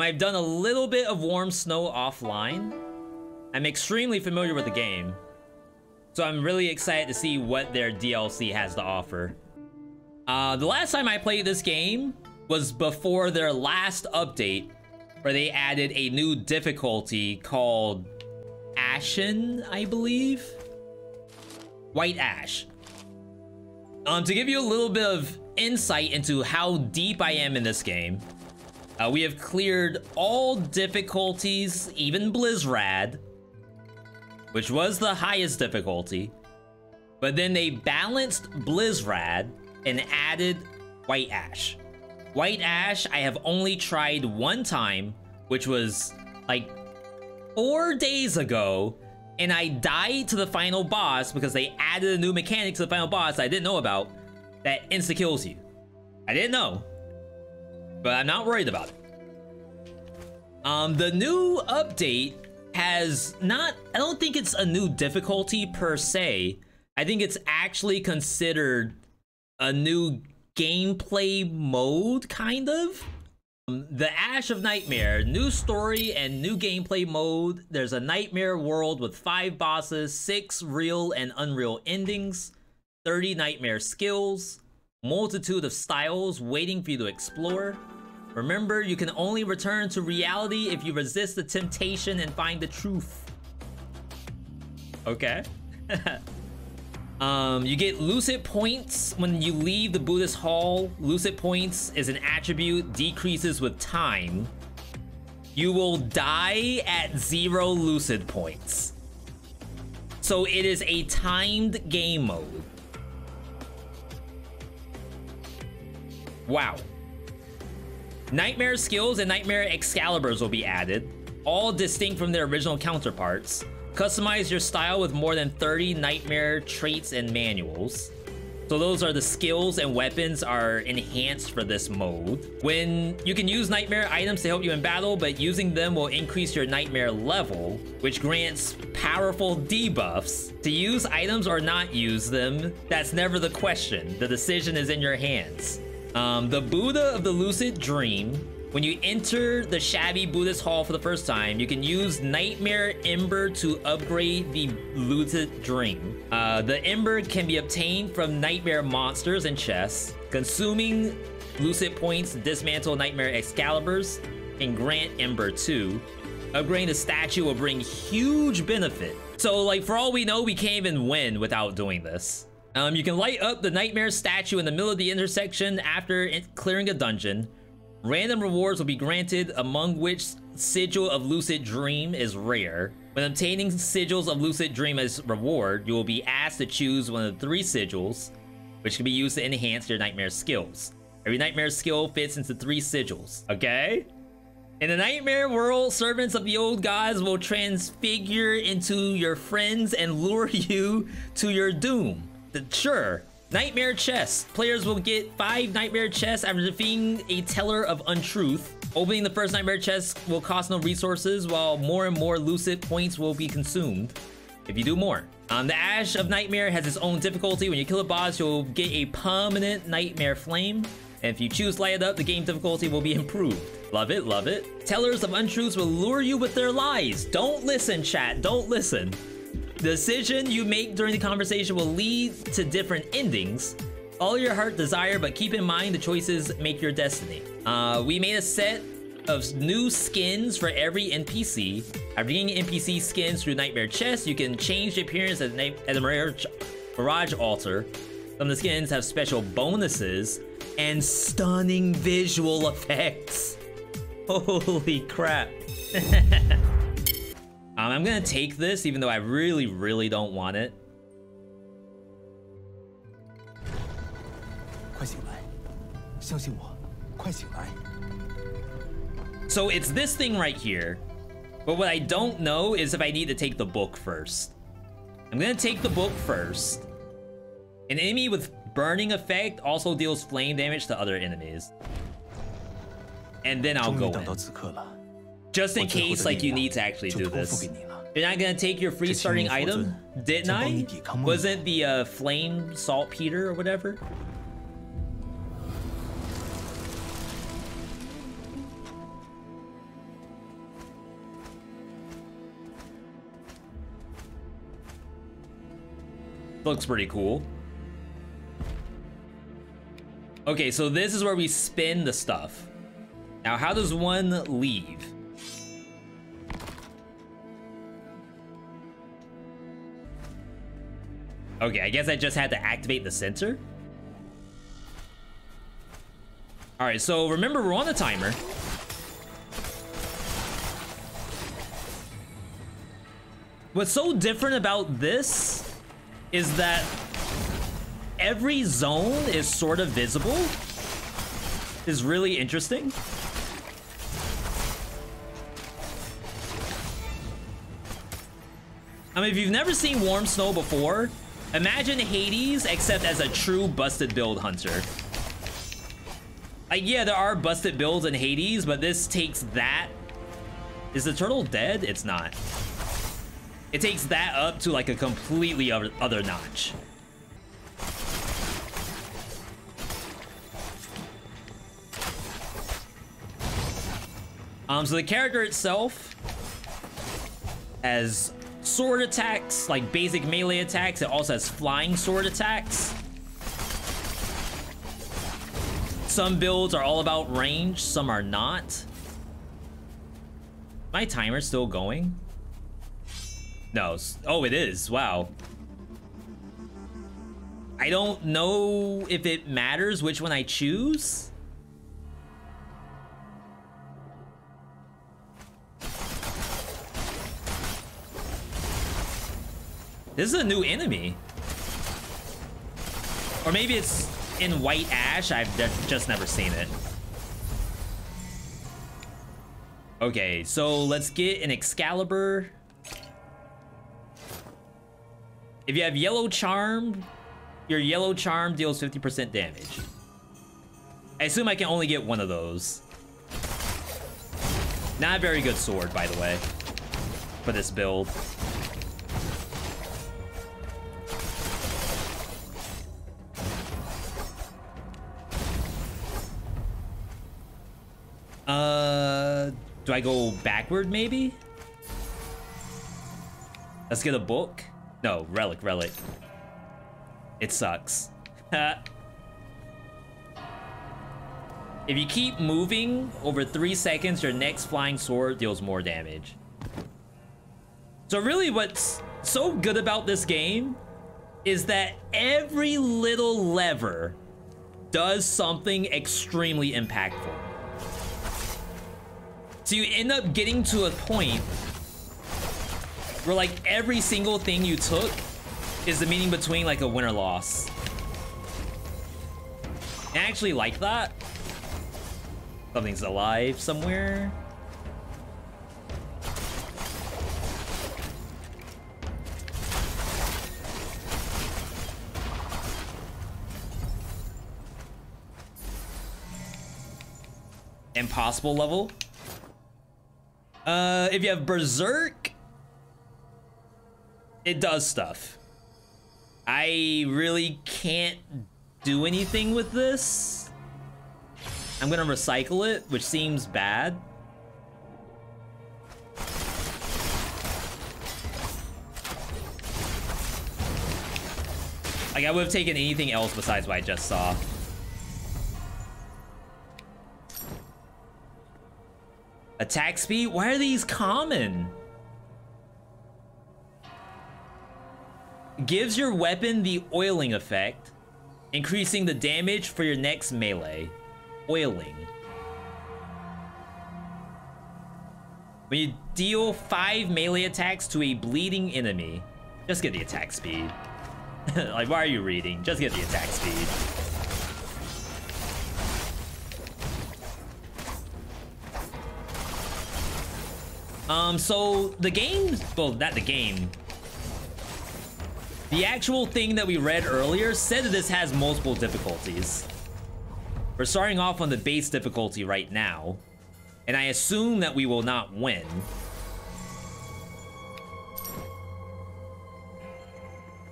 I've done a little bit of Warm Snow offline. I'm extremely familiar with the game, so I'm really excited to see what their DLC has to offer. The last time I played this game was before their last update, where they added a new difficulty called Ashen, I believe? White Ash. To give you a little bit of insight into how deep I am in this game, we have cleared all difficulties, even Blizzrad, which was the highest difficulty, but then they balanced Blizzrad and added White Ash. White Ash, I have only tried one time, which was like 4 days ago, and I died to the final boss because they added a new mechanic to the final boss I didn't know about that insta-kills you. I didn't know, but I'm not worried about it. The new update has not, I don't think it's a new difficulty per se. I think it's actually considered a new gameplay mode, kind of. The Ash of Nightmare, new story and new gameplay mode. There's a nightmare world with 5 bosses, 6 real and unreal endings, 30 nightmare skills, multitude of styles waiting for you to explore. Remember, you can only return to reality if you resist the temptation and find the truth. Okay. You get lucid points when you leave the Buddhist Hall. Lucid points is an attribute, decreases with time. You will die at 0 lucid points. So it is a timed game mode. Wow. Nightmare skills and Nightmare Excaliburs will be added, all distinct from their original counterparts. Customize your style with more than 30 Nightmare traits and manuals. So those are the skills and weapons are enhanced for this mode. When you can use Nightmare items to help you in battle, but using them will increase your Nightmare level, which grants powerful debuffs. To use items or not use them, that's never the question. The decision is in your hands. The Buddha of the Lucid Dream. When you enter the shabby Buddhist Hall for the first time, you can use Nightmare Ember to upgrade the Lucid Dream. The Ember can be obtained from Nightmare monsters and chests. Consuming Lucid points to dismantle Nightmare Excaliburs and grant Ember 2. Upgrading the statue will bring huge benefit. So, like, for all we know, we can't even win without doing this. You can light up the Nightmare statue in the middle of the intersection after clearing a dungeon. Random rewards will be granted, among which Sigil of Lucid Dream is rare. When obtaining Sigils of Lucid Dream as reward, you will be asked to choose one of the 3 sigils, which can be used to enhance your Nightmare skills. Every Nightmare skill fits into 3 sigils, okay? In the Nightmare world, servants of the old gods will transfigure into your friends and lure you to your doom. Sure. Nightmare chests. Players will get 5 Nightmare chests after defeating a Teller of Untruth. Opening the first Nightmare chest will cost no resources, while more and more Lucid points will be consumed if you do more. The Ash of Nightmare has its own difficulty. When you kill a boss, you'll get a permanent Nightmare Flame. And if you choose Light It Up, the game difficulty will be improved. Love it, love it. Tellers of Untruths will lure you with their lies. Don't listen, chat. Don't listen. The decision you make during the conversation will lead to different endings. Follow your heart desire, but keep in mind the choices make your destiny. We made a set of new skins for every NPC. After getting NPC skins through Nightmare Chest, you can change the appearance at the Mirage Altar. Some of the skins have special bonuses and stunning visual effects. Holy crap. I'm gonna take this, even though I really, really don't want it. So it's this thing right here, but what I don't know is if I need to take the book first. I'm gonna take the book first. An enemy with burning effect also deals flame damage to other enemies. And then I'll go in. Just in case, like, you need to actually do this. You're not gonna take your free starting item? Didn't I? Wasn't the flame saltpeter or whatever? Looks pretty cool. Okay, so this is where we spin the stuff. Now, how does one leave? Okay, I guess I just had to activate the sensor. All right, so remember, we're on a timer. What's so different about this is that every zone is sort of visible. Is really interesting. I mean, if you've never seen Warm Snow before, imagine Hades except as a true busted build hunter. Like, yeah, there are busted builds in Hades, but this takes that. Is the turtle dead? It's not. It takes that up to like a completely other notch. So the character itself has sword attacks, like basic melee attacks. It also has flying sword attacks. Some builds are all about range, some are not. My timer's still going? No. Oh, it is. Wow. I don't know if it matters which one I choose. This is a new enemy. Or maybe it's in White Ash. I've just never seen it. Okay, so let's get an Excalibur. If you have Yellow Charm, your Yellow Charm deals 50% damage. I assume I can only get one of those. Not a very good sword, by the way, for this build. Do I go backward, maybe? Let's get a book. No, relic. It sucks. If you keep moving over 3 seconds, your next flying sword deals more damage. So really what's so good about this game is that every little lever does something extremely impactful. So you end up getting to a point where like every single thing you took is the meaning between like a win or loss. I actually like that. Something's alive somewhere. Impossible level. If you have Berserk, it does stuff. I really can't do anything with this. I'm gonna recycle it, which seems bad. Like, I would have taken anything else besides what I just saw. Attack speed? Why are these common? Gives your weapon the oiling effect, increasing the damage for your next melee. Oiling. When you deal 5 melee attacks to a bleeding enemy, just get the attack speed. Like, why are you reading? Just get the attack speed. So the game, well, not the game. The actual thing that we read earlier said that this has multiple difficulties. We're starting off on the base difficulty right now, and I assume that we will not win.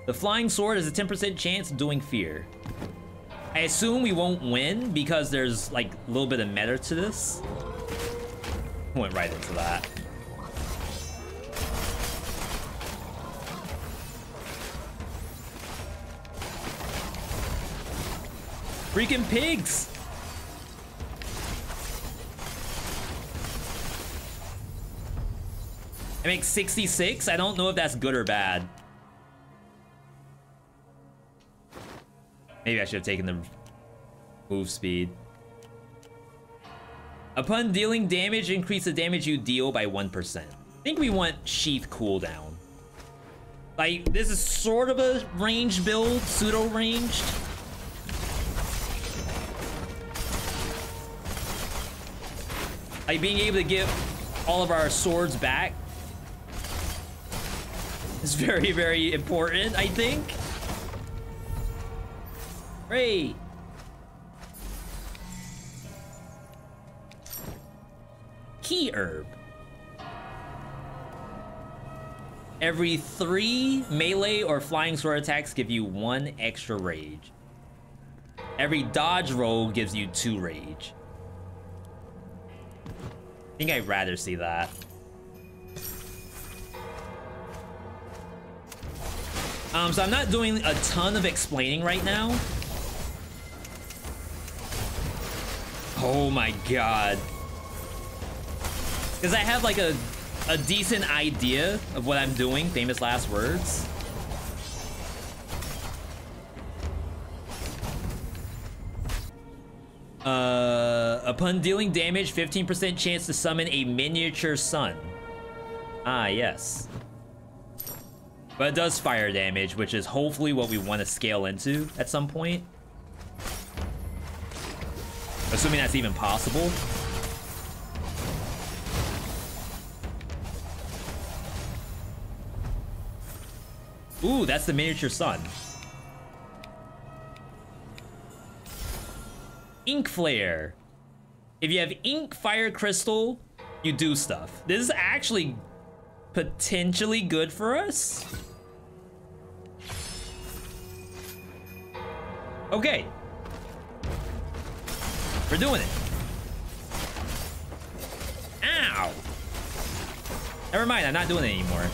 The flying sword has a 10% chance of doing fear. I assume we won't win because there's like a little bit of meta to this. Went right into that. Freaking pigs! I make 66. I don't know if that's good or bad. Maybe I should have taken the move speed. Upon dealing damage, increase the damage you deal by 1%. I think we want sheath cooldown. Like, this is sort of a ranged build, pseudo-ranged. Like, being able to give all of our swords back is very, very important, I think. Great. Key herb. Every 3 melee or flying sword attacks give you 1 extra rage. Every dodge roll gives you 2 rage. I think I'd rather see that. So I'm not doing a ton of explaining right now. Oh my god. Because I have like a decent idea of what I'm doing, famous last words. Upon dealing damage, 15% chance to summon a miniature sun. Ah, yes. But it does fire damage, which is hopefully what we want to scale into at some point. Assuming that's even possible. Ooh, that's the miniature sun. Ink Flare. If you have ink fire crystal, you do stuff. This is actually potentially good for us. Okay. We're doing it. Ow. Never mind, I'm not doing it anymore.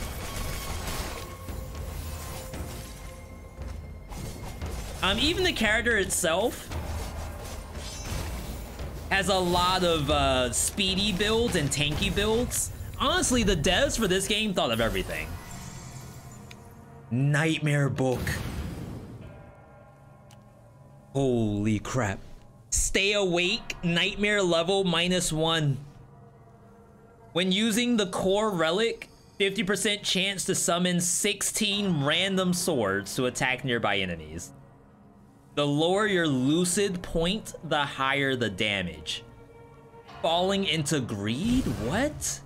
Even the character itself has a lot of speedy builds and tanky builds. Honestly, the devs for this game thought of everything. Nightmare book. Holy crap. Stay awake, nightmare level -1. When using the core relic, 50% chance to summon 16 random swords to attack nearby enemies. The lower your lucid point, the higher the damage. Falling into greed? What?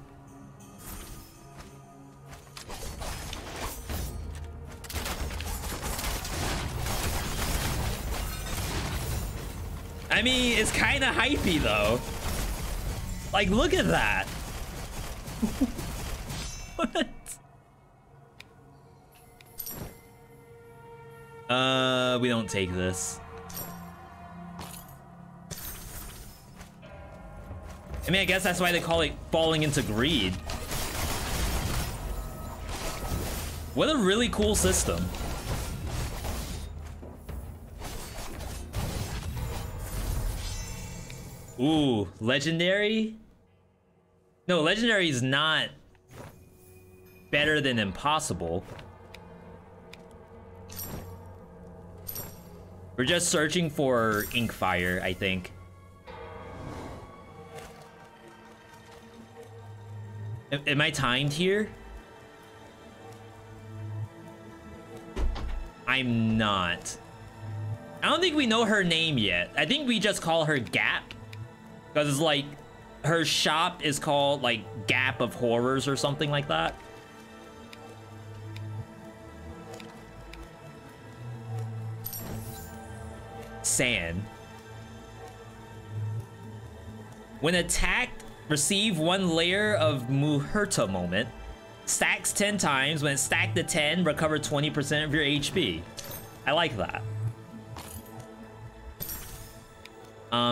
I mean, it's kind of hypey though. Like, look at that. What? We don't take this. I mean, I guess that's why they call it falling into greed. What a really cool system. Ooh, legendary? No, legendary is not better than impossible. We're just searching for ink fire, I think. Am I timed here? I'm not. I don't think we know her name yet. I think we just call her Gap. Because it's like, her shop is called like Gap of Horrors or something like that. Sand. When attacked, receive 1 layer of Muhurta moment. Stacks 10 times. When it's stacked to 10, recover 20% of your HP. I like that.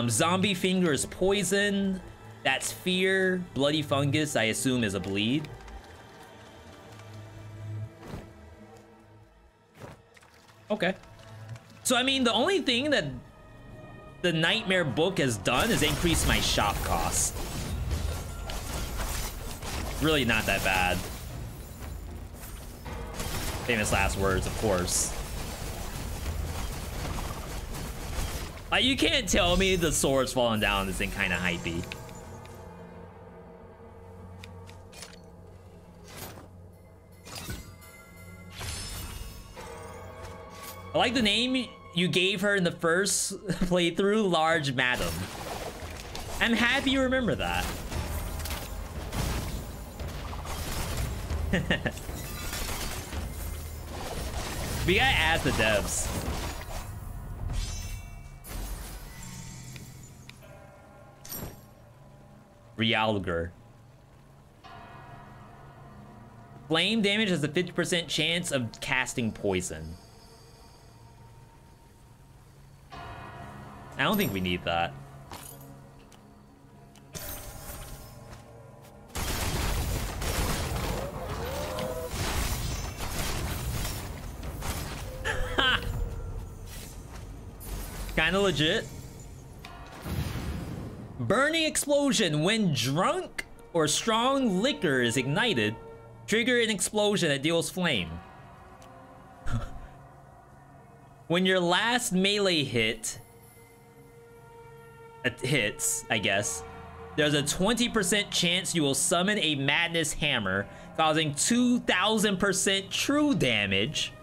Zombie Finger is poison. That's fear. Bloody Fungus, I assume, is a bleed. Okay. So, I mean, the only thing that the Nightmare book has done is increase my shop cost. Really not that bad. Famous last words, of course. Like, you can't tell me the sword's falling down isn't kind of hypey. I like the name you gave her in the first playthrough, Large Madam. I'm happy you remember that. We gotta ask the devs. Realgar. Flame damage has a 50% chance of casting poison. I don't think we need that. Kinda legit. Burning explosion. When drunk or strong liquor is ignited, trigger an explosion that deals flame. When your last melee hits, I guess, there's a 20% chance you will summon a Madness Hammer, causing 2,000% true damage.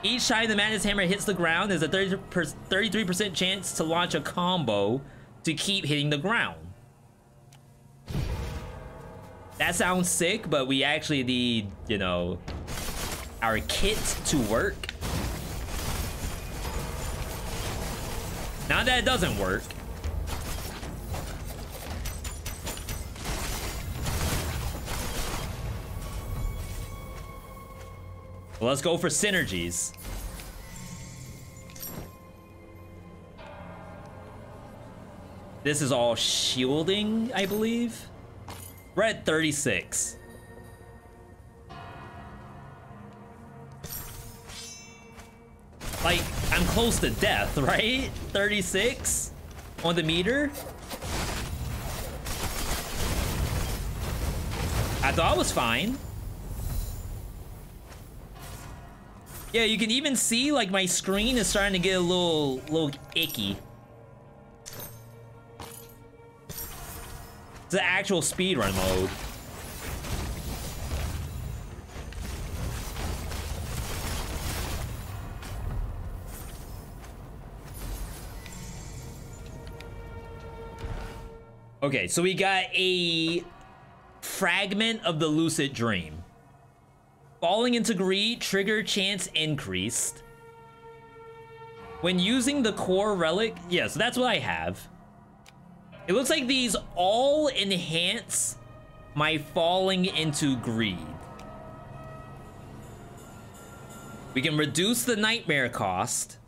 Each time the Madness Hammer hits the ground, there's a 33% chance to launch a combo to keep hitting the ground. That sounds sick, but we actually need, you know, our kit to work. Not that it doesn't work. Well, let's go for synergies. This is all shielding, I believe. We're at 36. Like, I'm close to death, right? 36 on the meter. I thought I was fine. Yeah, you can even see like my screen is starting to get a little icky. It's the actual speedrun mode. Okay, so we got a fragment of the lucid dream. Falling into greed, trigger chance increased. When using the core relic, yeah, so that's what I have. It looks like these all enhance my falling into greed. We can reduce the nightmare cost.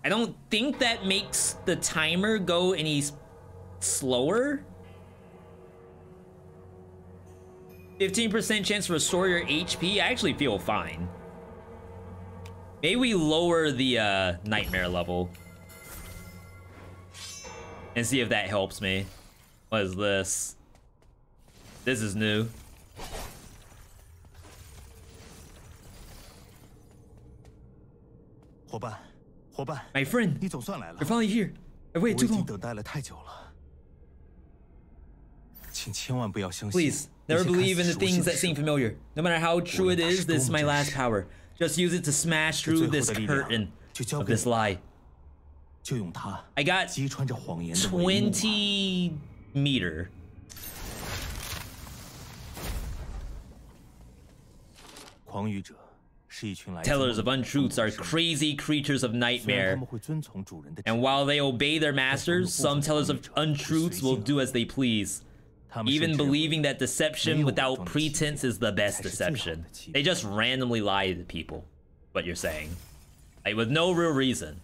I don't think that makes the timer go any slower. 15% chance to restore your HP. I actually feel fine. Maybe we lower the nightmare level and see if that helps me. What is this? This is new. My friend, you're finally here. I waited too long. Please, never believe in the things that seem familiar. No matter how true it is, this is my last power. Just use it to smash through this curtain of this lie. I got 20 meter. Tellers of untruths are crazy creatures of nightmare. And while they obey their masters, some tellers of untruths will do as they please. Even believing that deception without pretense is the best deception. They just randomly lie to people, what you're saying. Like, with no real reason.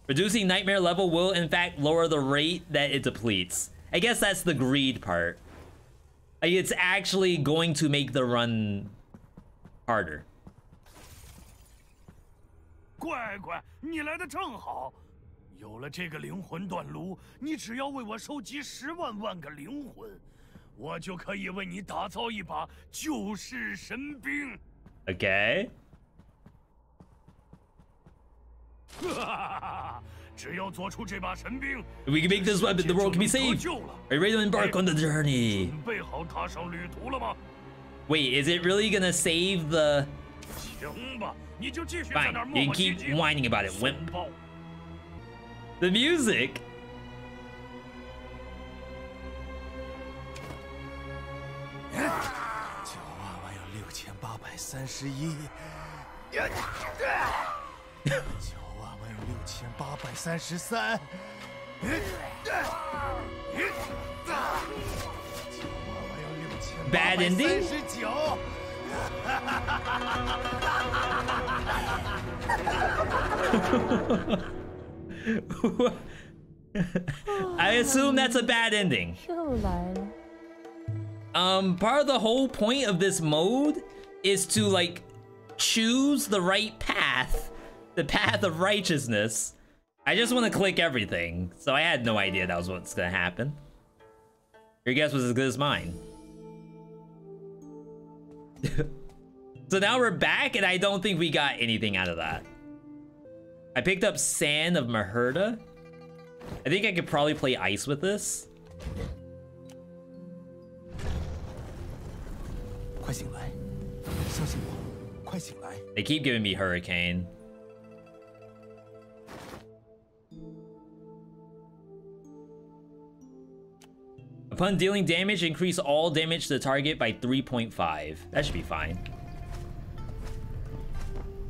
Reducing nightmare level will, in fact, lower the rate that it depletes. I guess that's the greed part. Like, it's actually going to make the run harder. 乖乖，你来的正好。有了这个灵魂短炉，你只要为我收集10万00个灵魂，我就可以为你打造一把救世神兵。Okay. 只要做出这把神兵 If we can make this weapon, the world can be saved. Are you ready to embark on the journey? 准备好踏上旅途了吗？ Wait, is it really gonna save the? 行吧，你就继续在 Fine, 那儿 you 磨 can 磨唧 keep 唧。 whining about it, wimp. 送报 The music. 96831。96833。 Bad ending. I assume that's a bad ending. 又来了。 Part of the whole point of this mode is to like choose the right path, the path of righteousness. I just want to click everything, so I had no idea that was what's gonna happen. Your guess was as good as mine. So now we're back, and I don't think we got anything out of that. I picked up Sand of Maherda. I think I could probably play ice with this. 快醒来，相信我，快醒来。 They keep giving me Hurricane. Upon dealing damage, increase all damage to the target by 3.5. That should be fine.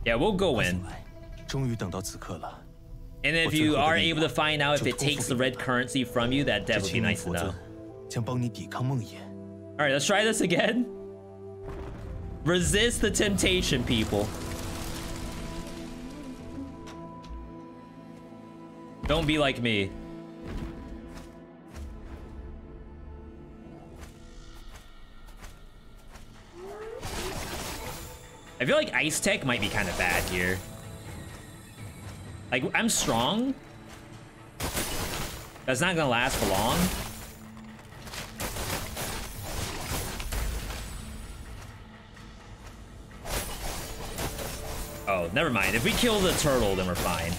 Yeah, we'll go in. 终于等到此刻了。 And if you are able to find out if it takes the red currency from you, that would be nice to know. 将帮你抵抗梦魇。 All right, let's try this again. Resist the temptation, people. Don't be like me. I feel like Ice Tech might be kind of bad here. Like, I'm strong. That's not gonna last for long. Oh, never mind. If we kill the turtle, then we're fine.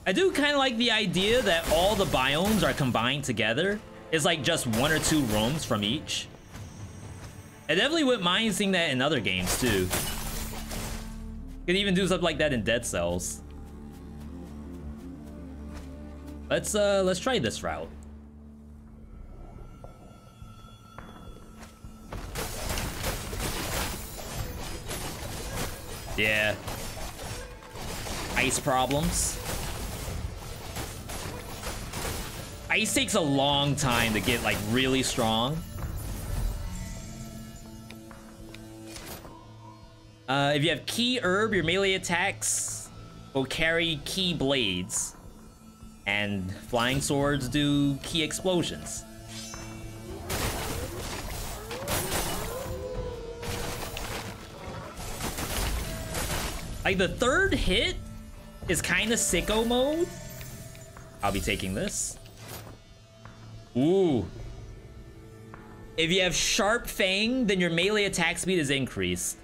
I do kind of like the idea that all the biomes are combined together. It's like just 1 or 2 rooms from each. I definitely wouldn't mind seeing that in other games too. Could even do something like that in Dead Cells. Let's try this route. Yeah. Ice problems. Ice takes a long time to get like really strong. If you have Key Herb, your melee attacks will carry Key Blades. And Flying Swords do Key Explosions. Like, the third hit is kind of sicko mode. I'll be taking this. Ooh. If you have Sharp Fang, then your melee attack speed is increased.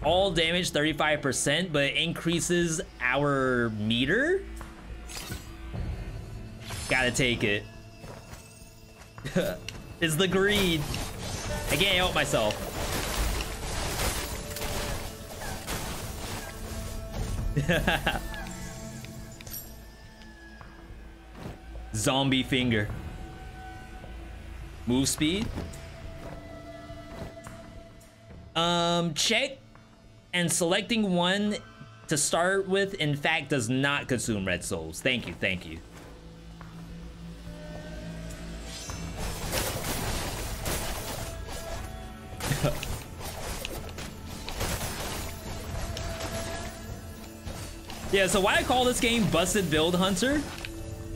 All damage 35%, but it increases our meter. Gotta take it. It's the greed. I can't help myself. Zombie finger. Move speed. Check. And selecting one to start with, in fact, does not consume red souls. Thank you, thank you. Yeah, so why I call this game Busted Build Hunter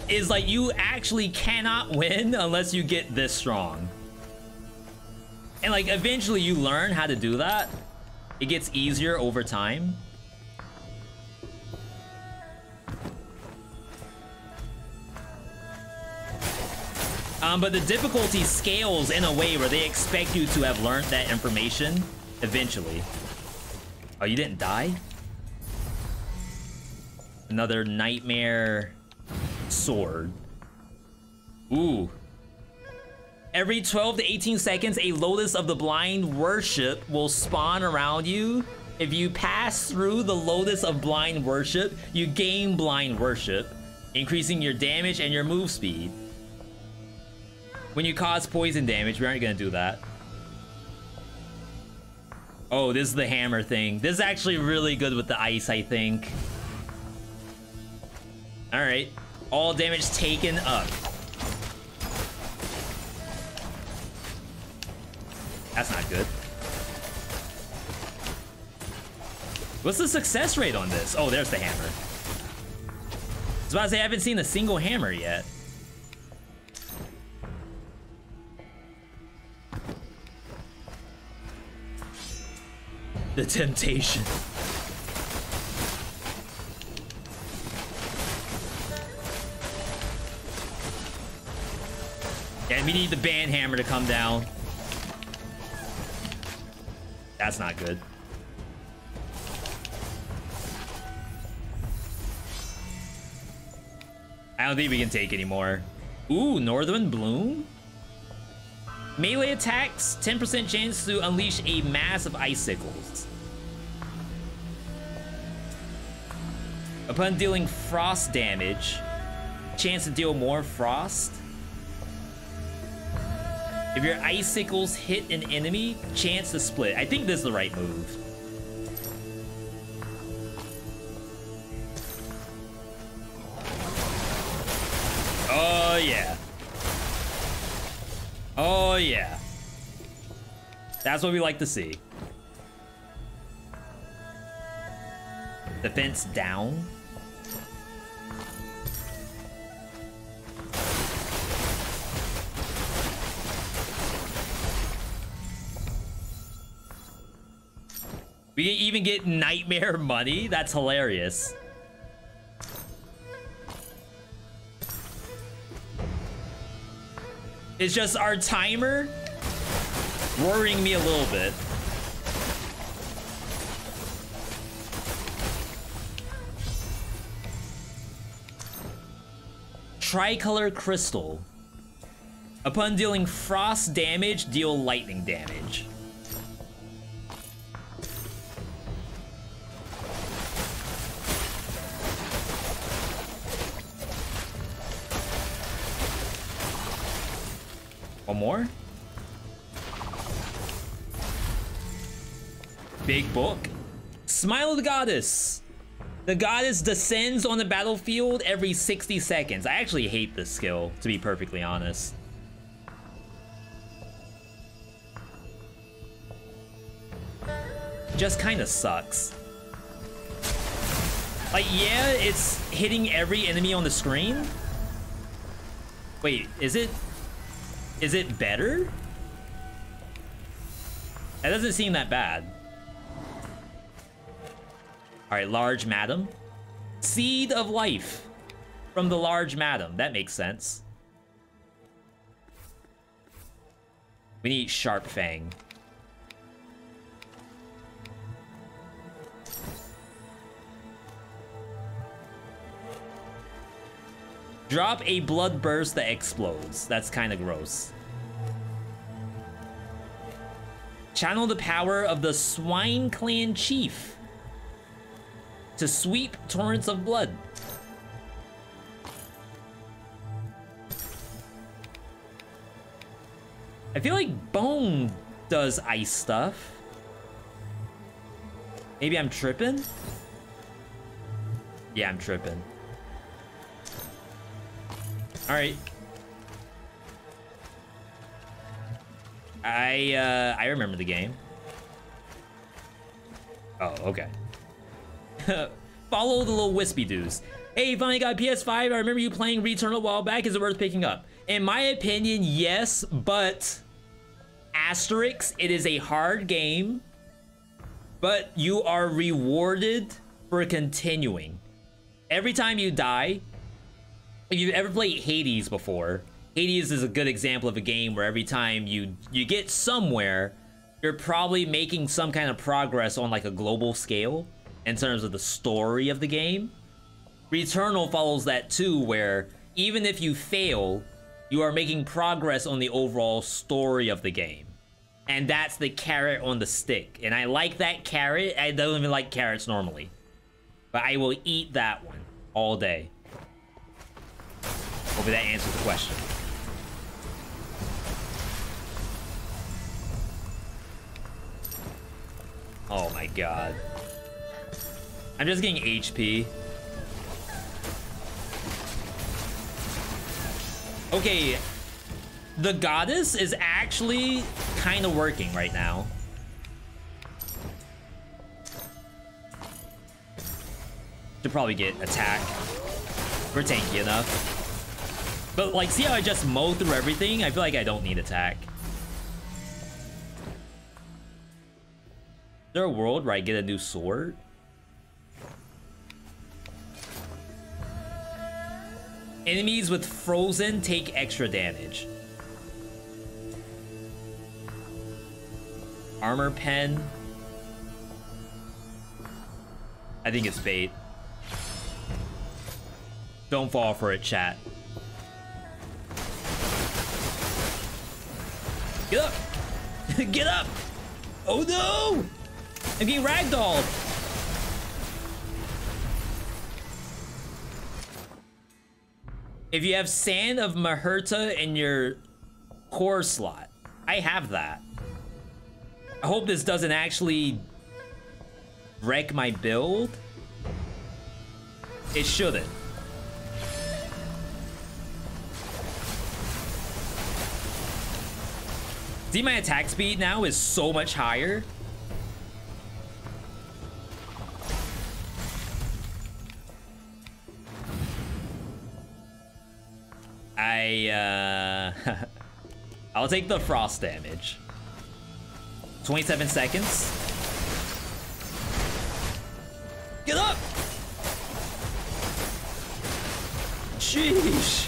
is like you actually cannot win unless you get this strong. And like eventually you learn how to do that. It gets easier over time. But the difficulty scales in a way where they expect you to have learned that information eventually. Oh, you didn't die? Another nightmare sword. Ooh. Every 12 to 18 seconds, a Lotus of the Blind Worship will spawn around you. If you pass through the Lotus of Blind Worship, you gain Blind Worship, increasing your damage and your move speed. When you cause poison damage, we aren't gonna do that. Oh, this is the hammer thing. This is actually really good with the ice, I think. All right, all damage taken up. That's not good. What's the success rate on this? Oh, there's the hammer. I was about to say, I haven't seen a single hammer yet. The temptation. Yeah, we need the band hammer to come down. That's not good. I don't think we can take anymore. Ooh, Northern Bloom? Melee attacks, 10% chance to unleash a mass of icicles. Upon dealing frost damage, chance to deal more frost. If your icicles hit an enemy, chance to split. I think this is the right move. Oh yeah. Oh yeah. That's what we like to see. Defense down. We can even get nightmare money. That's hilarious. It's just our timer worrying me a little bit. Tricolor crystal. Upon dealing frost damage, deal lightning damage. One more. Big book. Smile of the Goddess. The goddess descends on the battlefield every 60 seconds. I actually hate this skill, to be perfectly honest. Just kind of sucks. Like, yeah, it's hitting every enemy on the screen. Wait, is it better? That doesn't seem that bad. All right, Large Madam. Seed of Life from the Large Madam. That makes sense. We need Sharp Fang. Drop a blood burst that explodes. That's kind of gross. Channel the power of the Swine Clan Chief to sweep torrents of blood. I feel like Bone does ice stuff. Maybe I'm tripping? Yeah, I'm tripping. All right. I remember the game. Oh, okay. Follow the little wispy dudes. Hey, finally got PS5. I remember you playing Returnal a while back. Is it worth picking up? In my opinion, yes, but Asterisk, it is a hard game, but you are rewarded for continuing. Every time you die, if you've ever played Hades before, Hades is a good example of a game where every time you get somewhere, you're probably making some kind of progress on like a global scale in terms of the story of the game. Returnal follows that too, where even if you fail, you are making progress on the overall story of the game. And that's the carrot on the stick. And I like that carrot. I don't even like carrots normally, but I will eat that one all day. Hopefully that answers the question. Oh my god. I'm just getting HP. Okay, the goddess is actually kind of working right now. Should probably get attack. We're tanky enough. But like, see how I just mow through everything? I feel like I don't need attack. Is there a world where I get a new sword? Enemies with frozen take extra damage. Armor pen. I think it's bait. Don't fall for it, chat. Get up! Get up! Oh no! I'm getting ragdolled! If you have Sand of Maherta in your core slot, I have that. I hope this doesn't actually wreck my build. It shouldn't. See, my attack speed now is so much higher. I'll take the frost damage. 27 seconds. Get up! Sheesh.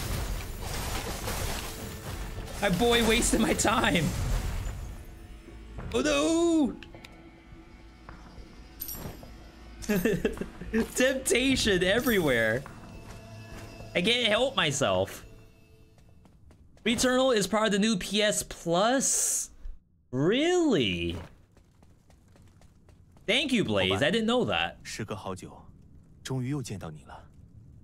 My boy wasted my time. Oh no! Temptation everywhere. I can't help myself. Returnal is part of the new PS Plus? Really? Thank you, Blaze. I didn't know that.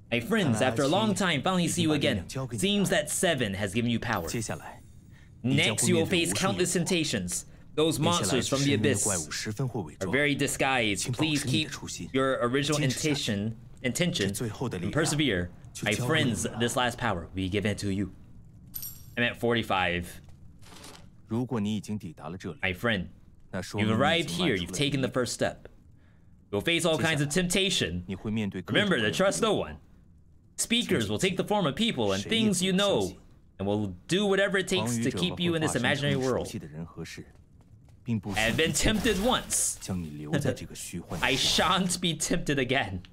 My friends, after a long time, finally see you again. Seems that 7 has given you power. Next, you will face countless temptations. Those monsters from the abyss are very disguised. Please keep your original intention and persevere. My friends, this last power will be given to you. I'm at 45. My friend, you've arrived here. You've taken the first step. You'll face all kinds of temptation. Remember to trust no one. Speakers will take the form of people and things you know, and will do whatever it takes to keep you in this imaginary world. I have been tempted once. I shan't be tempted again.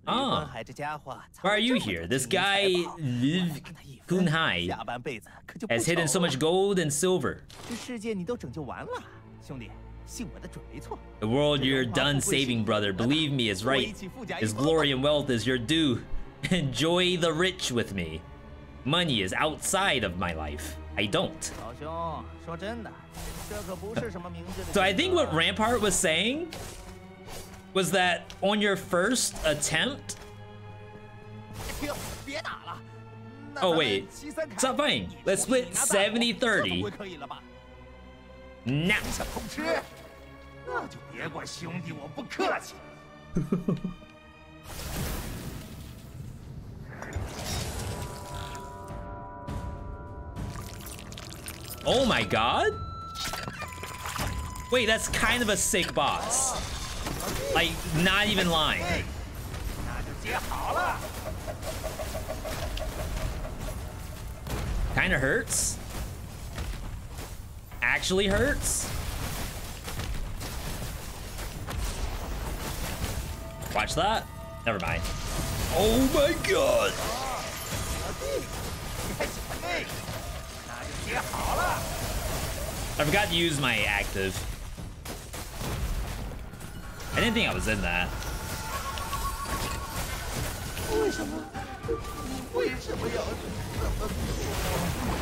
Oh, why are you here? This guy, Liv Kunhai, has hidden so much gold and silver. The world you're done saving, brother. Believe me, is right. His glory and wealth is your due. Enjoy the rich with me. Money is outside of my life. I don't. So I think what Rampart was saying was that on your first attempt... Oh wait, stop fighting. Let's split 70-30. Now. Oh my god? Wait, that's kind of a sick boss. Like, not even lying. Kinda hurts. Actually hurts. Watch that. Never mind. Oh my god. I forgot to use my active. I didn't think I was in that.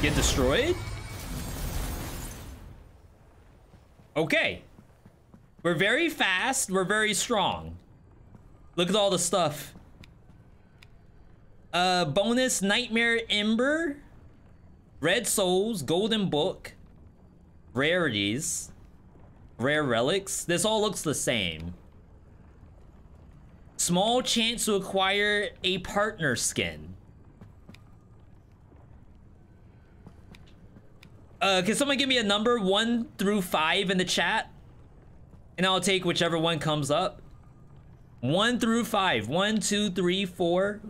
Get destroyed? Okay. We're very fast. We're very strong. Look at all the stuff. Bonus Nightmare Ember. Red Souls. Golden Book. Rarities. Rare Relics. This all looks the same. Small chance to acquire a partner skin. Can someone give me a number 1 through 5 in the chat? And I'll take whichever one comes up. 1 through 5. 1, 2, 3, 4.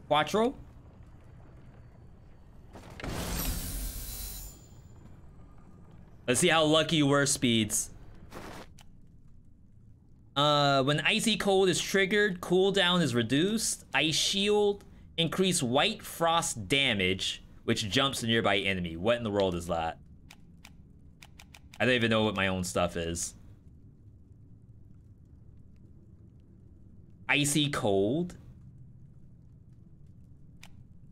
Quattro. Let's see how lucky you were, Speeds. When Icy Cold is triggered, cooldown is reduced. Ice Shield, increase White Frost damage, which jumps a nearby enemy. What in the world is that? I don't even know what my own stuff is. Icy Cold.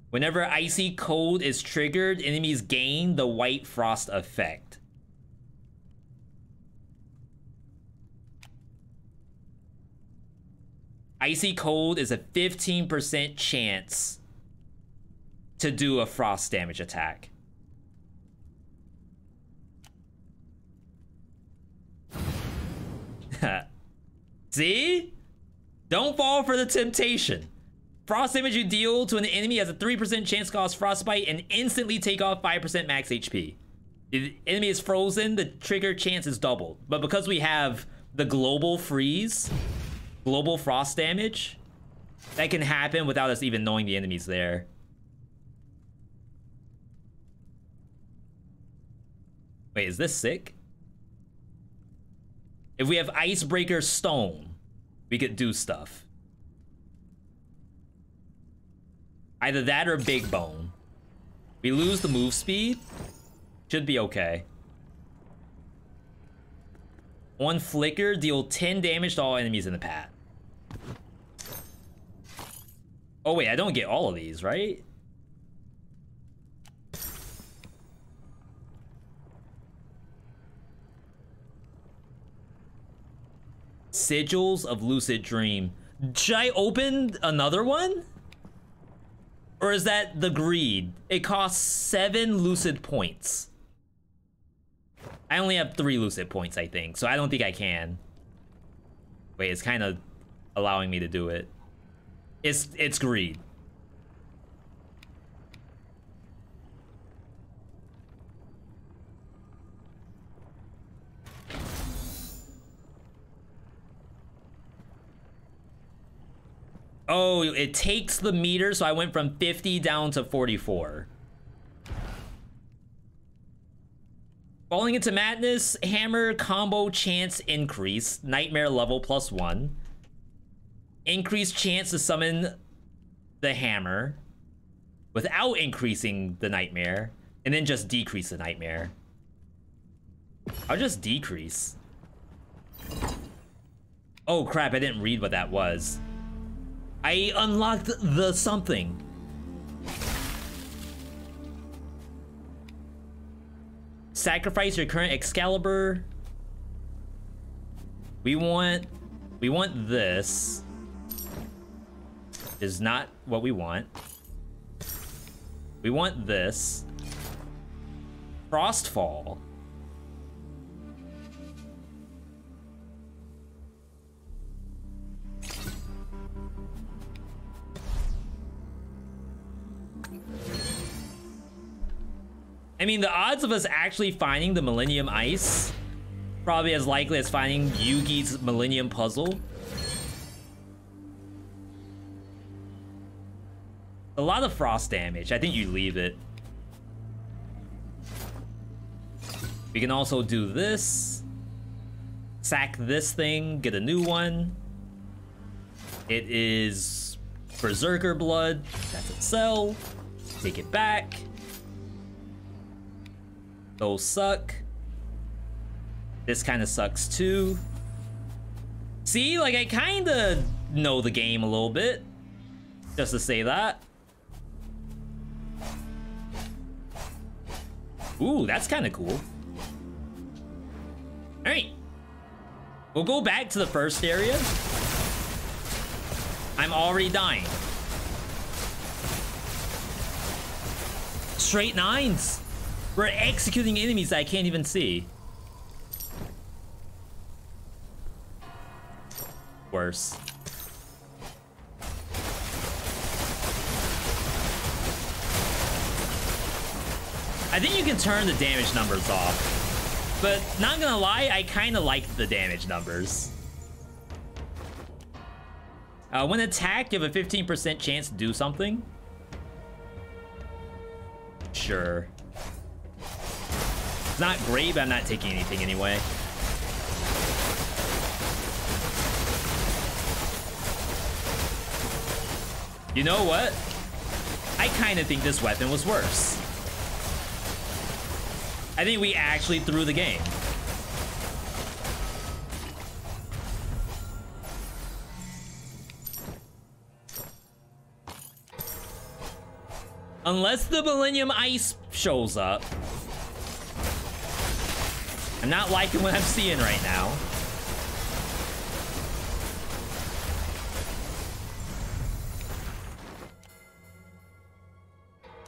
Whenever Icy Cold is triggered, enemies gain the White Frost effect. Icy Cold is a 15% chance to do a frost damage attack. See? Don't fall for the temptation. Frost damage you deal to an enemy has a 3% chance to cause frostbite and instantly take off 5% max HP. If the enemy is frozen, the trigger chance is doubled. But because we have the global freeze, global frost damage, that can happen without us even knowing the enemy's there. Wait, is this sick? If we have Icebreaker Stone, we could do stuff. Either that or Big Bone. We lose the move speed. Should be okay. On Flicker, deal 10 damage to all enemies in the path. Oh wait, I don't get all of these, right? Sigils of Lucid Dream. Should I open another one? Or is that the greed? It costs 7 lucid points. I only have 3 lucid points, I think, so I don't think I can. Wait, it's kind of allowing me to do it. It's greed. Oh, it takes the meter, so I went from 50 down to 44. Falling into Madness, Hammer combo chance increase, Nightmare level +1. Increased chance to summon the Hammer without increasing the Nightmare, and then just decrease the Nightmare. I'll just decrease. Oh crap, I didn't read what that was. I unlocked the something. Sacrifice your current Excalibur. We want this. Is not what we want. We want this. Frostfall. I mean, the odds of us actually finding the Millennium Ice probably as likely as finding Yugi's Millennium Puzzle. A lot of frost damage. I think you leave it. We can also do this. Sack this thing, get a new one. It is Berserker Blood. That's its cell. Take it back. Those suck. This kind of sucks too. See, like I kind of know the game a little bit. Just to say that. Ooh, that's kind of cool. All right. We'll go back to the first area. I'm already dying. Straight nines. We're executing enemies that I can't even see. Worse. I think you can turn the damage numbers off, but not gonna lie, I kind of like the damage numbers. When attacked, you have a 15% chance to do something. Sure. It's not great, but I'm not taking anything anyway. You know what? I kind of think this weapon was worse. I think we actually threw the game. Unless the Millennium Ice shows up. I'm not liking what I'm seeing right now.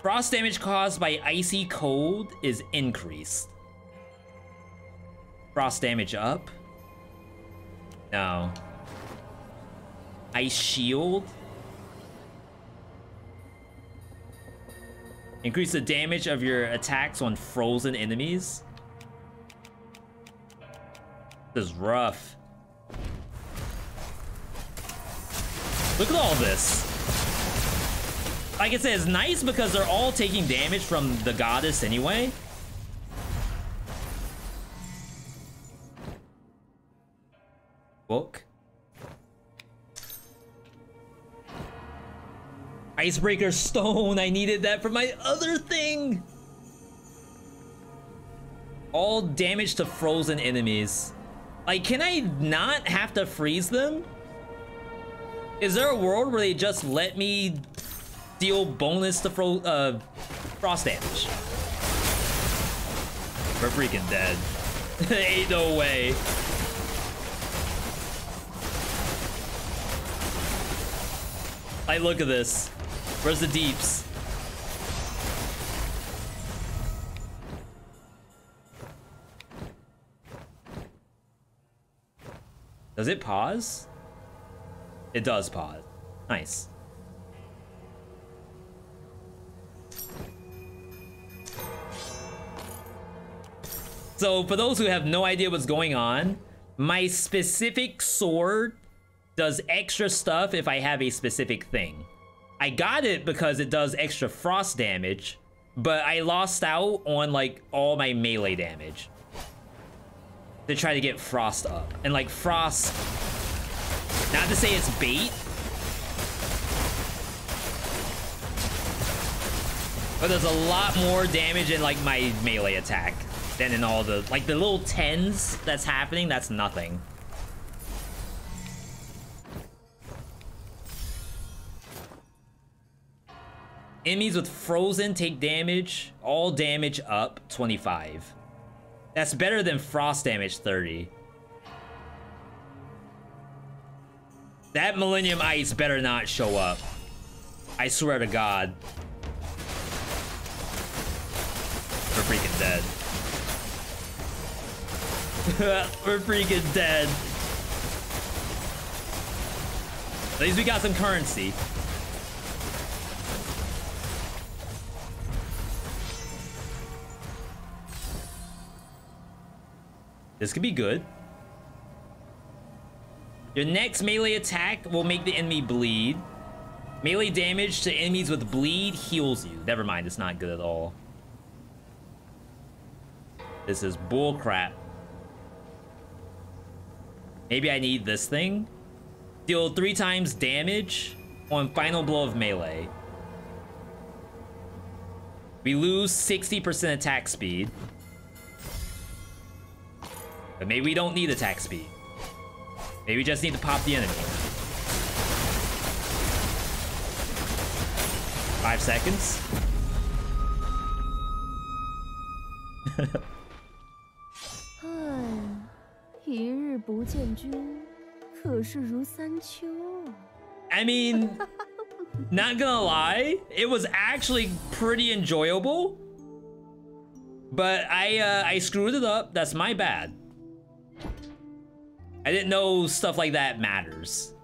Frost damage caused by icy cold is increased. Frost damage up? No. Ice shield? Increase the damage of your attacks on frozen enemies. This is rough. Look at all this. Like I said, it's nice because they're all taking damage from the goddess anyway. Book. Icebreaker Stone. I needed that for my other thing. All damage to frozen enemies. Like, can I not have to freeze them? Is there a world where they just let me deal bonus to frost damage? We're freaking dead. Ain't no way. Like, look at this. Where's the deeps? Does it pause? It does pause. Nice. So for those who have no idea what's going on, my specific sword does extra stuff if I have a specific thing. I got it because it does extra frost damage, but I lost out on like all my melee damage to try to get frost up. And like frost, not to say it's bait, but there's a lot more damage in like my melee attack than in all the, like the little 10s that's happening, that's nothing. Enemies with frozen take damage, all damage up 25. That's better than frost damage 30. That Millennium Ice better not show up. I swear to God. We're freaking dead. We're freaking dead. At least we got some currency. This could be good. Your next melee attack will make the enemy bleed. Melee damage to enemies with bleed heals you. Never mind, it's not good at all. This is bullcrap. Maybe I need this thing? Deal 3 times damage on final blow of melee. We lose 60% attack speed. But maybe we don't need attack speed. Maybe we just need to pop the enemy. 5 seconds. 一日不见君，可是如三秋。 I mean, not gonna lie, it was actually pretty enjoyable. But I screwed it up. That's my bad. I didn't know stuff like that matters.